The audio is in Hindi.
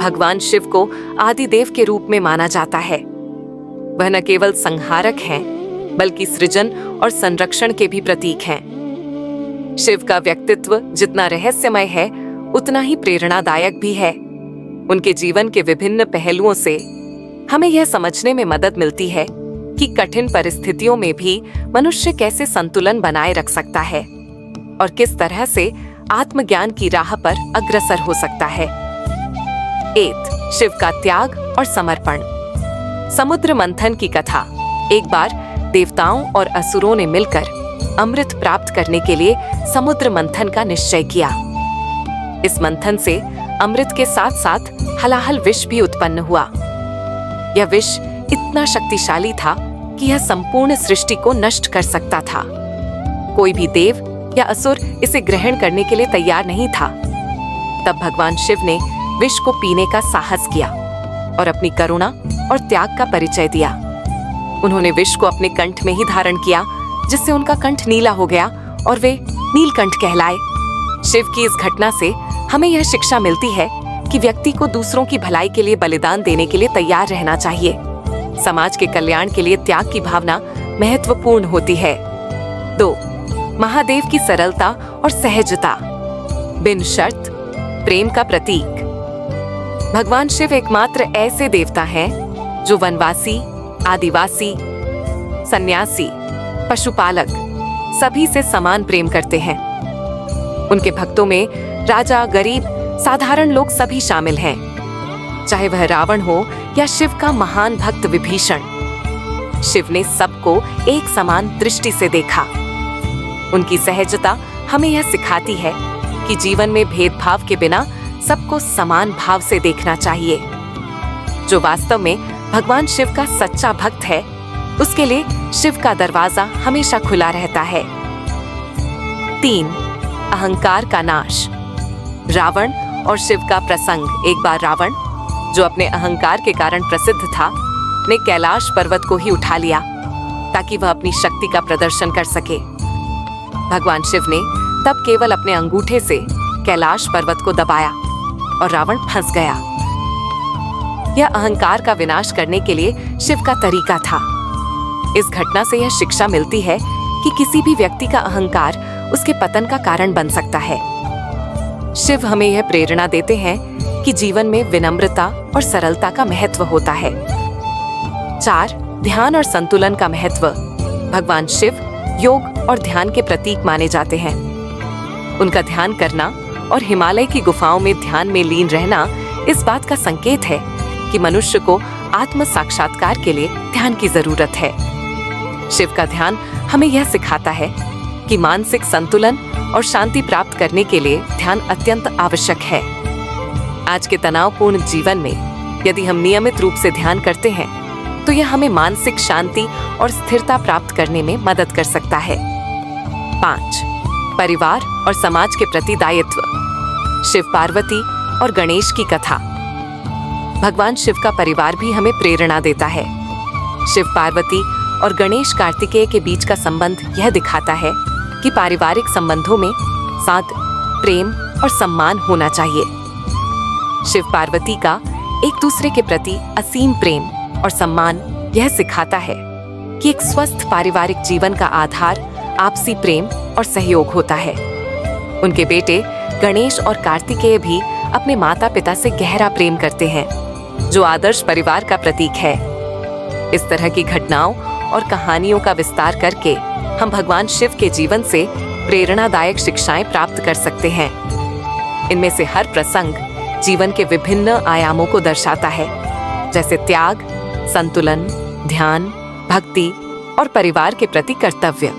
भगवान शिव को आदिदेव के रूप में माना जाता है। वह न केवल संहारक हैं, बल्कि सृजन और संरक्षण के भी प्रतीक हैं। शिव का व्यक्तित्व जितना रहस्यमय है, उतना ही प्रेरणादायक भी है। उनके जीवन के विभिन्न पहलुओं से हमें यह समझने में मदद मिलती है कि कठिन परिस्थितियों में भी मनुष्य कैसे संतुलन बनाए रख सकता है और किस तरह से आत्मज्ञान की राह पर अग्रसर हो सकता है। 8. शिव का त्याग और समर्पण। समुद्र मंथन की कथा। एक बार देवताओं और असुरों ने मिलकर अमृत प्राप्त करने के लिए समुद्र मंथन का निश्चय किया। इस मंथन से अमृत के साथ साथ हलाहल विष भी उत्पन्न हुआ। यह विष इतना शक्तिशाली था कि यह संपूर्ण सृष्टि को नष्ट कर सकता था। कोई भी देव या असुर इसे ग्रहण करने के लिए तैयार नहीं था। तब भगवान शिव ने विष को पीने का साहस किया और अपनी करुणा और त्याग का परिचय दिया। उन्होंने विष को अपने कंठ में ही धारण किया, जिससे उनका कंठ नीला हो गया और वे नीलकंठ कहलाए। शिव की इस घटना से हमें यह शिक्षा मिलती है कि व्यक्ति को दूसरों की भलाई के लिए बलिदान देने के लिए तैयार रहना चाहिए। समाज के कल्याण के लिए त्याग की भावना महत्वपूर्ण होती है। 2. महादेव की सरलता और सहजता। बिन शर्त प्रेम का प्रतीक। भगवान शिव एकमात्र ऐसे देवता हैं जो वनवासी, आदिवासी, सन्यासी, पशुपालक सभी से समान प्रेम करते हैं। उनके भक्तों में राजा, गरीब, साधारण लोग सभी शामिल हैं, चाहे वह रावण हो या शिव का महान भक्त विभीषण। शिव ने सबको एक समान दृष्टि से देखा। उनकी सहजता हमें यह सिखाती है कि जीवन में भेदभाव के बिना सबको समान भाव से देखना चाहिए। जो वास्तव में भगवान शिव का सच्चा भक्त है, उसके लिए शिव का दरवाजा हमेशा खुला रहता है। 3. अहंकार का नाश। रावण और शिव का प्रसंग। एक बार रावण, जो अपने अहंकार के कारण प्रसिद्ध था, ने कैलाश पर्वत को ही उठा लिया ताकि वह अपनी शक्ति का प्रदर्शन कर सके। भगवान शिव ने तब केवल अपने अंगूठे से कैलाश पर्वत को दबाया और रावण फंस गया। यह अहंकार का विनाश करने के लिए शिव का तरीका था। इस घटना से यह शिक्षा मिलती है कि किसी भी व्यक्ति का अहंकार उसके पतन का कारण बन सकता है। शिव हमें यह प्रेरणा देते हैं कि जीवन में विनम्रता और सरलता का महत्व होता है। 4. ध्यान और संतुलन का महत्व। भगवान शिव योग और ध्यान के प्रतीक माने जाते हैं। उनका ध्यान करना और हिमालय की गुफाओं में ध्यान में लीन रहना इस बात का संकेत है कि मनुष्य को आत्म साक्षात्कार के लिए ध्यान की जरूरत है। शिव का ध्यान हमें यह सिखाता है कि मानसिक संतुलन और शांति प्राप्त करने के लिए ध्यान अत्यंत आवश्यक है। आज के तनावपूर्ण जीवन में यदि हम नियमित रूप से ध्यान करते हैं, तो यह हमें मानसिक शांति और स्थिरता प्राप्त करने में मदद कर सकता है। 5. परिवार और समाज के प्रति दायित्व। शिव पार्वती और गणेश की कथा। भगवान शिव का परिवार भी हमें प्रेरणा देता है। शिव पार्वती और गणेश कार्तिकेय के बीच का संबंध यह दिखाता है कि पारिवारिक संबंधों में साथ, प्रेम और सम्मान होना चाहिए। शिव पार्वती का एक दूसरे के प्रति असीम प्रेम और सम्मान यह सिखाता है कि एक स्वस्थ पारिवारिक जीवन का आधार आपसी प्रेम और सहयोग होता है। उनके बेटे गणेश और कार्तिकेय भी अपने माता पिता से गहरा प्रेम करते हैं, जो आदर्श परिवार का प्रतीक है। इस तरह की घटनाओं और कहानियों का विस्तार करके हम भगवान शिव के जीवन से प्रेरणादायक शिक्षाएं प्राप्त कर सकते हैं। इनमें से हर प्रसंग जीवन के विभिन्न आयामों को दर्शाता है, जैसे त्याग, संतुलन, ध्यान, भक्ति और परिवार के प्रति कर्तव्य।